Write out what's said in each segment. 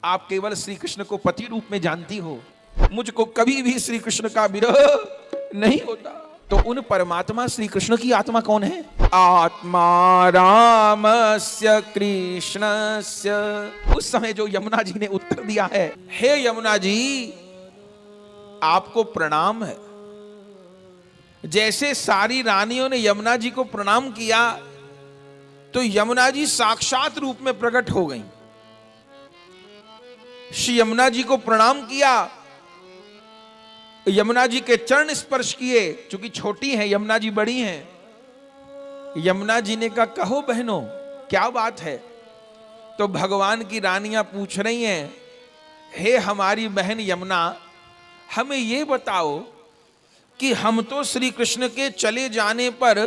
आप केवल श्री कृष्ण को पति रूप में जानती हो, मुझको कभी भी श्री कृष्ण का विरह नहीं होता। तो उन परमात्मा श्री कृष्ण की आत्मा कौन है? आत्मा रामस्य कृष्णस्य। उस समय जो यमुना जी ने उत्तर दिया है, हे यमुना जी आपको प्रणाम है। जैसे सारी रानियों ने यमुना जी को प्रणाम किया तो यमुना जी साक्षात रूप में प्रकट हो गईं। श्री यमुना जी को प्रणाम किया, यमुना जी के चरण स्पर्श किए। चूंकि छोटी हैं यमुना जी, बड़ी हैं। यमुना जी ने कहा कहो बहनों क्या बात है? तो भगवान की रानियां पूछ रही हैं, हे हमारी बहन यमुना, हमें ये बताओ कि हम तो श्री कृष्ण के चले जाने पर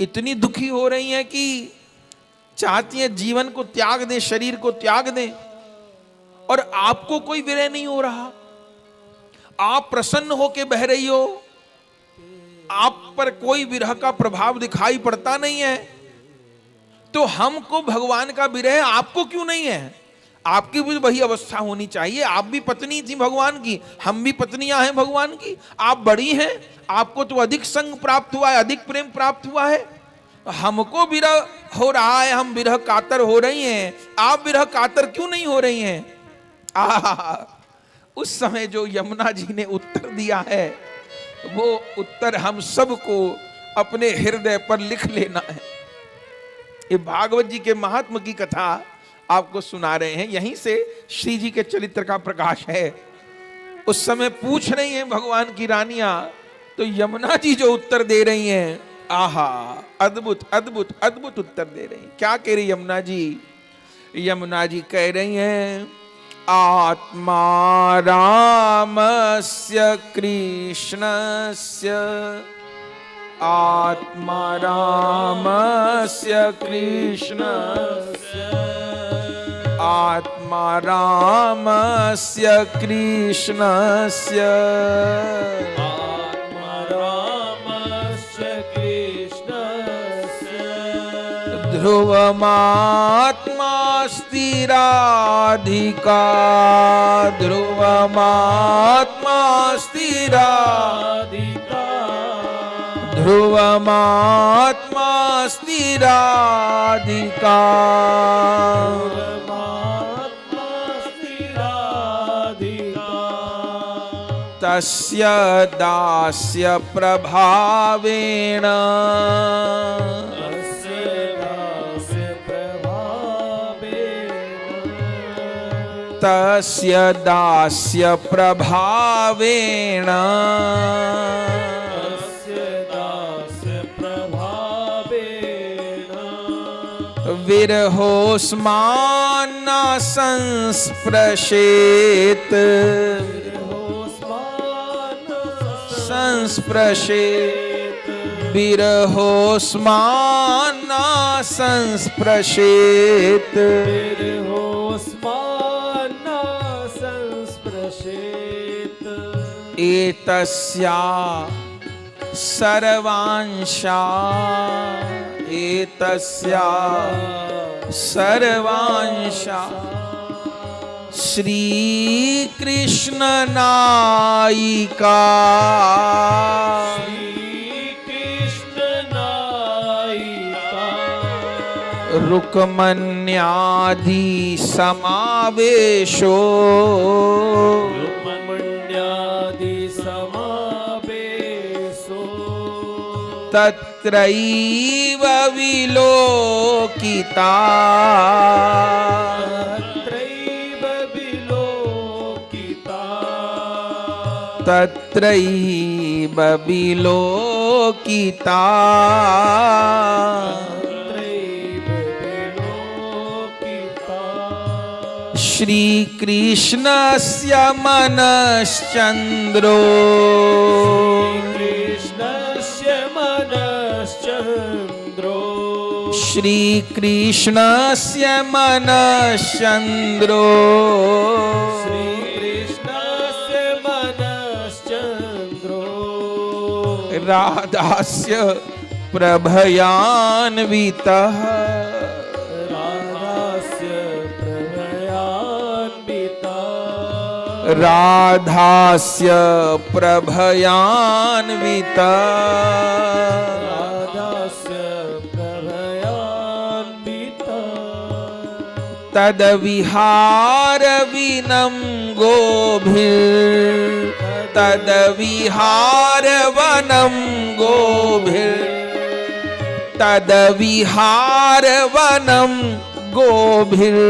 इतनी दुखी हो रही हैं कि चाहती हैं जीवन को त्याग दें, शरीर को त्याग दें, और आपको कोई विरह नहीं हो रहा। आप प्रसन्न होकर बह रही हो, आप पर कोई विरह का प्रभाव दिखाई पड़ता नहीं है, तो हमको भगवान का विरह आपको क्यों नहीं है? आपकी भी वही अवस्था होनी चाहिए। आप भी पत्नी थी भगवान की, हम भी पत्नियां हैं भगवान की। आप बड़ी हैं, आपको तो अधिक संग प्राप्त हुआ है, अधिक प्रेम प्राप्त हुआ है। हमको विरह हो रहा है, हम विरह कातर हो रही हैं, आप विरह कातर क्यों नहीं हो रही हैं? उस समय जो यमुना जी ने उत्तर दिया है, वो उत्तर हम सबको अपने हृदय पर लिख लेना है। ये भागवत जी के महात्म की कथा आपको सुना रहे हैं, यहीं से श्री जी के चरित्र का प्रकाश है। उस समय पूछ रही हैं भगवान की रानियां, तो यमुना जी जो उत्तर दे रही हैं, आहा अद्भुत अद्भुत अद्भुत उत्तर दे रही हैं। क्या कह रही यमुना जी? यमुना जी कह रही हैं, आत्मा रामस्य कृष्णस्य, आत्मा रामस्य कृष्णस्य, आत्मा रामस्य कृष्णस्य, आत्मा रामस्य कृष्णस्य, ध्रुवमात्मास्ति राधिका, ध्रुवमात्मास्ति राधिका, ध्रुवमात्मास्ति राधिका, तस्य दास्य प्रभावेण, तस्य दास्य प्रभावेण, विरहोस्मान्न संस्पृशेत्, संस्पृशेत्, विरहोस्मान्न संस्पृशेत्, एतस्या सर्वांशा, एतस्या सर्वांशा श्री कृष्ण नायिका, रुक्मण्यादि समावेशो, तत्रैव विलोकिता, तत्रैव विलोकिता, श्री कृष्णस्य मनश्चन्द्रो, श्री कृष्णस्य मनश्चन्द्रो, राधास्य प्रभयान्वितः, राधास्य प्रभयान्वितः, राधास्य प्रभयान्विता राधास्य प्रभयान्विता तदविहार विनं गोभिर् तदविहार वनं गोभिर् तदविहार वनं गोभिर्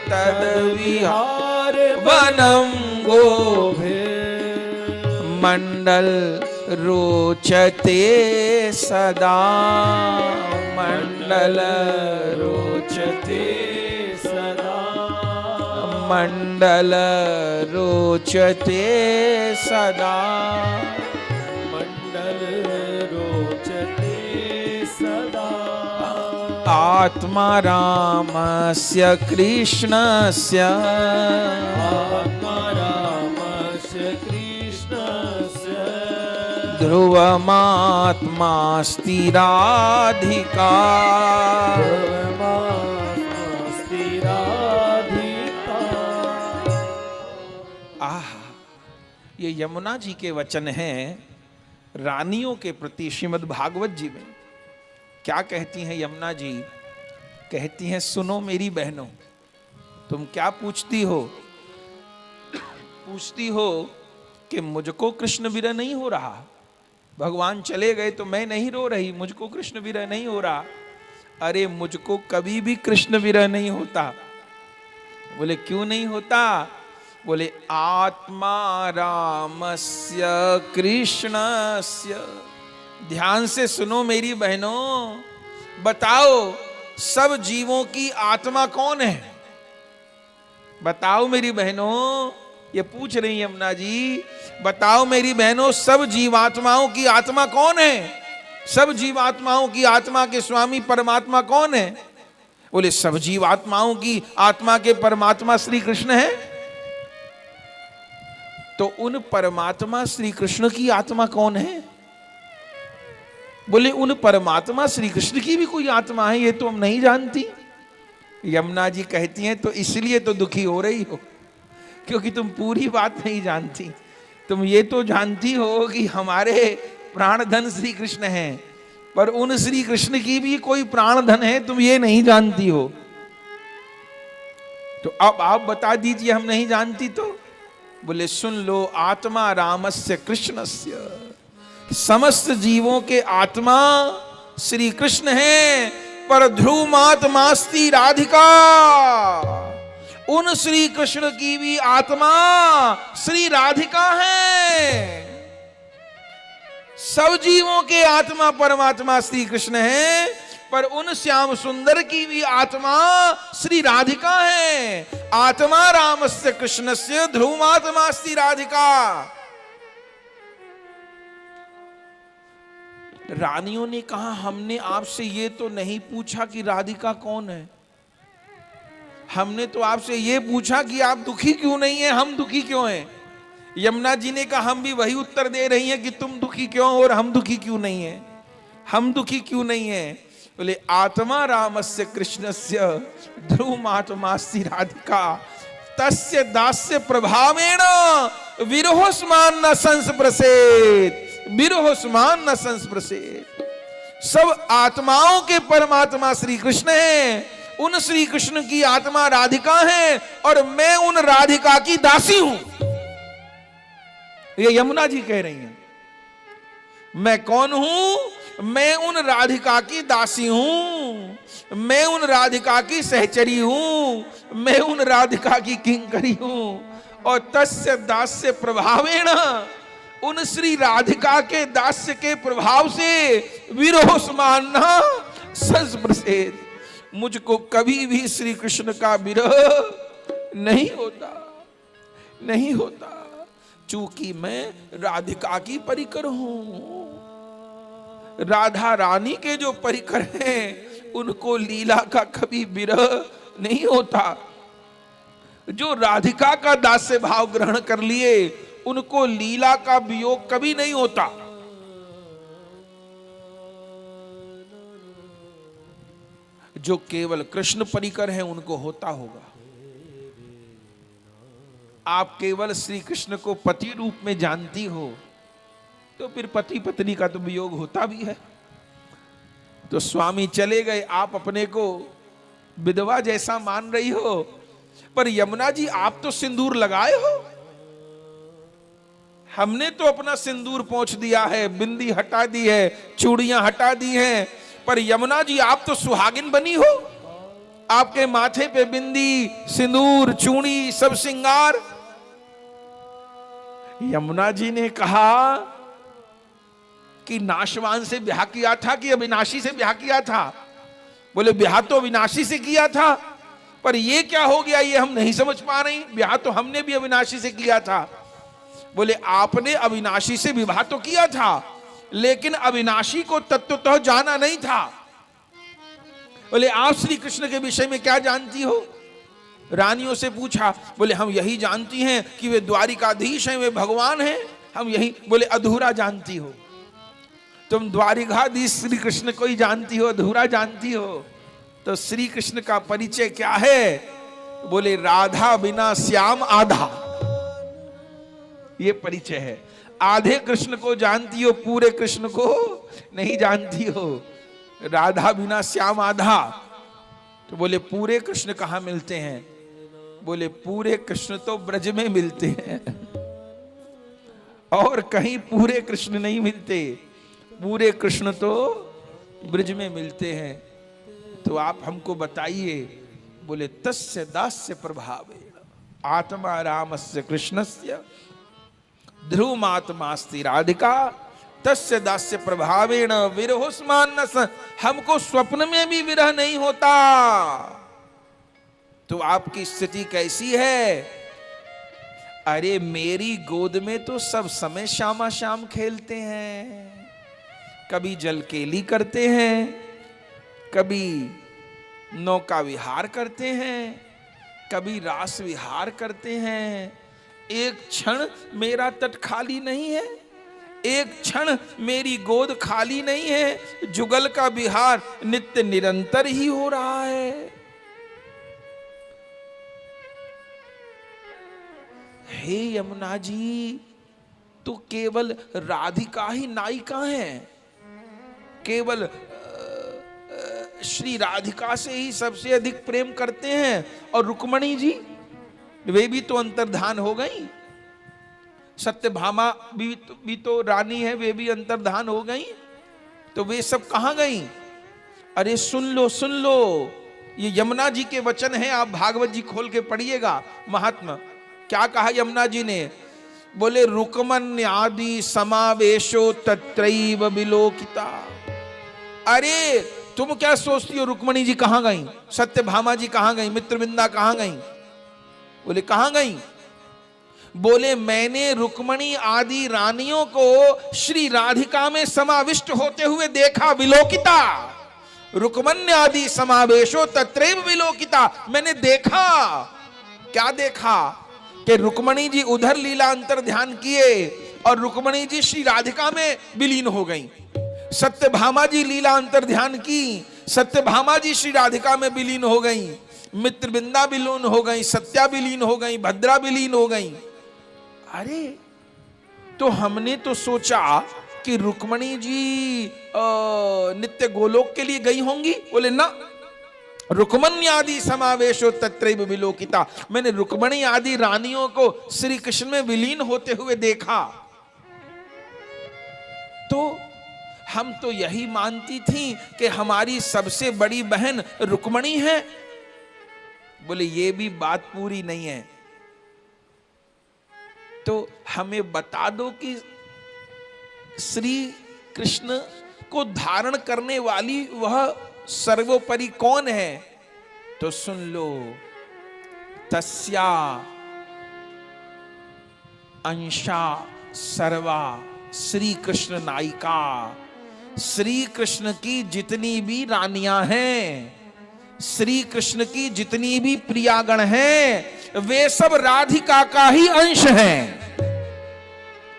तदविहार वनं गोभिर् मंडल रोचते सदा मंडल रोचते सदा मंडल रोचते सदा मंडल रोचते सदा आत्मा रामस्य कृष्णस्य आत्मा रामस्य कृष्णस्य ध्रुवमात्मास्ति राधिका ध्रुवमास्ति राधिका। आह, ये यमुना जी के वचन हैं रानियों के प्रति श्रीमद् भागवत जी में। क्या कहती हैं यमुना जी? कहती हैं, सुनो मेरी बहनों, तुम क्या पूछती हो? पूछती हो कि मुझको कृष्ण विरह नहीं हो रहा, भगवान चले गए तो मैं नहीं रो रही, मुझको कृष्ण विरह नहीं हो रहा। अरे मुझको कभी भी कृष्ण विरह नहीं होता। बोले क्यों नहीं होता? बोले आत्मा रामस्य कृष्णस्य। ध्यान से सुनो मेरी बहनों, बताओ सब जीवों की आत्मा कौन है? बताओ मेरी बहनों, ये पूछ रही यमुना जी, बताओ मेरी बहनों, सब जीवात्माओं की आत्मा कौन है? सब जीवात्माओं की आत्मा के स्वामी परमात्मा कौन है? बोले सब जीवात्माओं की आत्मा के परमात्मा श्री कृष्ण है। तो उन परमात्मा श्री कृष्ण की आत्मा कौन है? बोले उन परमात्मा श्री कृष्ण की भी कोई आत्मा है, ये तो हम नहीं जानती। यमुना जी कहती हैं, तो इसलिए तो दुखी हो रही हो, क्योंकि तुम पूरी बात नहीं जानती। तुम ये तो जानती हो कि हमारे प्राणधन श्री कृष्ण हैं, पर उन श्री कृष्ण की भी कोई प्राणधन है, तुम ये नहीं जानती हो। तो अब आप बता दीजिए, हम नहीं जानती तो। बोले सुन लो, आत्मा रामस्य कृष्णस्य, समस्त जीवों के आत्मा श्री कृष्ण है, पर ध्रुवमात्मास्ति राधिका। उन श्री कृष्ण की भी आत्मा श्री राधिका है। सब जीवों के आत्मा परमात्मा श्री कृष्ण है, पर उन श्याम सुंदर की भी आत्मा श्री राधिका है। आत्मा रामस्य कृष्णस्य ध्रुवमात्मास्ति राधिका। रानियों ने कहा, हमने आपसे ये तो नहीं पूछा कि राधिका कौन है, हमने तो आपसे ये पूछा कि आप दुखी क्यों नहीं है, हम दुखी क्यों हैं। यमुना जी ने कहा, हम भी वही उत्तर दे रही हैं कि तुम दुखी क्यों हो और हम दुखी क्यों नहीं हैं। हम दुखी क्यों नहीं हैं? बोले आत्मा रामस्य कृष्णस्य ध्रुवमात्मास्ति राधिका तस्य दास्य प्रभावेण विरहोस्मान न संस्पृशेत। विरहोस्मान न संस्पृशेत। सब आत्माओं के परमात्मा श्री कृष्ण हैं, उन श्री कृष्ण की आत्मा राधिका है, और मैं उन राधिका की दासी हूं। ये यमुना जी कह रही हैं। मैं कौन हूं? मैं उन राधिका की दासी हूं, मैं उन राधिका की सहचरी हूं, मैं उन राधिका की किंकरी हूं। और तस्य दास्य प्रभावेण, उन श्री राधिका के दास्य के प्रभाव से विरहोस्मान न संस्पृशेत, मुझको कभी भी श्री कृष्ण का विरह नहीं होता, नहीं होता, चूंकि मैं राधिका की परिकर हूं। राधा रानी के जो परिकर हैं उनको लीला का कभी विरह नहीं होता। जो राधिका का दास्य भाव ग्रहण कर लिए उनको लीला का वियोग कभी नहीं होता। जो केवल कृष्ण परिकर हैं उनको होता होगा। आप केवल श्री कृष्ण को पति रूप में जानती हो, तो फिर पति पत्नी का तो वियोग होता भी है। तो स्वामी चले गए, आप अपने को विधवा जैसा मान रही हो, पर यमुना जी आप तो सिंदूर लगाए हो। हमने तो अपना सिंदूर पोंछ दिया है, बिंदी हटा दी है, चूड़ियां हटा दी हैं, पर यमुना जी आप तो सुहागिन बनी हो। आपके माथे पे बिंदी, सिंदूर, चूड़ी, सब श्रृंगार। यमुना जी ने कहा कि नाशवान से ब्याह किया था कि अविनाशी से ब्याह किया था? बोले ब्याह तो अविनाशी से किया था, पर ये क्या हो गया ये हम नहीं समझ पा रही। ब्याह तो हमने भी अविनाशी से किया था। बोले आपने अविनाशी से विवाह तो किया था, लेकिन अविनाशी को तत्वतः जाना नहीं था। बोले आप श्री कृष्ण के विषय में क्या जानती हो? रानियों से पूछा। बोले हम यही जानती हैं कि वे द्वारिकाधीश हैं, वे भगवान हैं, हम यही। बोले अधूरा जानती हो? तुम द्वारिकाधीश श्री कृष्ण को ही जानती हो, अधूरा जानती हो। तो श्री कृष्ण का परिचय क्या है? बोले राधा बिना श्याम आधा, ये परिचय है। आधे कृष्ण को जानती हो, पूरे कृष्ण को नहीं जानती हो। राधा बिना श्याम आधा। तो बोले पूरे कृष्ण कहाँ मिलते हैं? बोले पूरे कृष्ण तो ब्रज में मिलते हैं, और कहीं पूरे कृष्ण नहीं मिलते। पूरे कृष्ण तो ब्रज में मिलते हैं। तो आप हमको बताइए। बोले तस्य दास्य प्रभावेण आत्मा रामस्य कृष्णस्य ध्रुवमात्मास्ति राधिका तस्य दास्य प्रभावेण विरहोस्मान न स। हमको स्वप्न में भी विरह नहीं होता। तो आपकी स्थिति कैसी है? अरे मेरी गोद में तो सब समय श्यामा श्याम खेलते हैं, कभी जलकेली करते हैं, कभी नौका विहार करते हैं, कभी रास विहार करते हैं। एक क्षण मेरा तट खाली नहीं है, एक क्षण मेरी गोद खाली नहीं है। जुगल का विहार नित्य निरंतर ही हो रहा है। हे यमुना जी, तो केवल राधिका ही नायिका है, केवल श्री राधिका से ही सबसे अधिक प्रेम करते हैं। और रुक्मणी जी वे भी तो अंतर्धान हो गई। सत्यभामा भी तो रानी है, वे भी अंतर्धान हो गई। तो वे सब कहां गई? अरे सुन लो, ये यमुना जी के वचन हैं, आप भागवत जी खोल के पढ़िएगा। महात्मा क्या कहा यमुना जी ने? बोले रुक्मण्य आदि समावेशो तत्रैव विलोकिता। अरे तुम क्या सोचती हो रुक्मणी जी कहां गई, सत्यभामा जी कहां गई, मित्रविंदा कहां गई? बोले कहां गई? बोले मैंने रुक्मणी आदि रानियों को श्री राधिका में समाविष्ट होते हुए देखा। विलोकिता रुक्मण्य आदि समावेशो तत्रैव विलोकिता। मैंने देखा। क्या देखा? कि रुक्मणी जी उधर लीला अंतर ध्यान किए और रुक्मणी जी श्री राधिका में विलीन हो गई। सत्यभामा जी लीला अंतर ध्यान की, सत्यभामा जी श्री राधिका में विलीन हो गई। मित्रविंदा विलीन हो गई, सत्या विलीन हो गई, भद्रा विलीन हो गई। अरे तो हमने तो सोचा कि रुक्मणी जी नित्य गोलोक के लिए गई होंगी। बोले ना, रुक्मणी आदि समावेशो तत्रैव विलोकिता। मैंने रुक्मणी आदि रानियों को श्री कृष्ण में विलीन होते हुए देखा। तो हम तो यही मानती थी कि हमारी सबसे बड़ी बहन रुक्मणी है। बोले ये भी बात पूरी नहीं है। तो हमें बता दो कि श्री कृष्ण को धारण करने वाली वह सर्वोपरि कौन है? तो सुन लो, तस्या अंशा सर्वा श्री कृष्ण नायिका। श्री कृष्ण की जितनी भी रानियां हैं, श्री कृष्ण की जितनी भी प्रियागण हैं, वे सब राधिका का ही अंश हैं।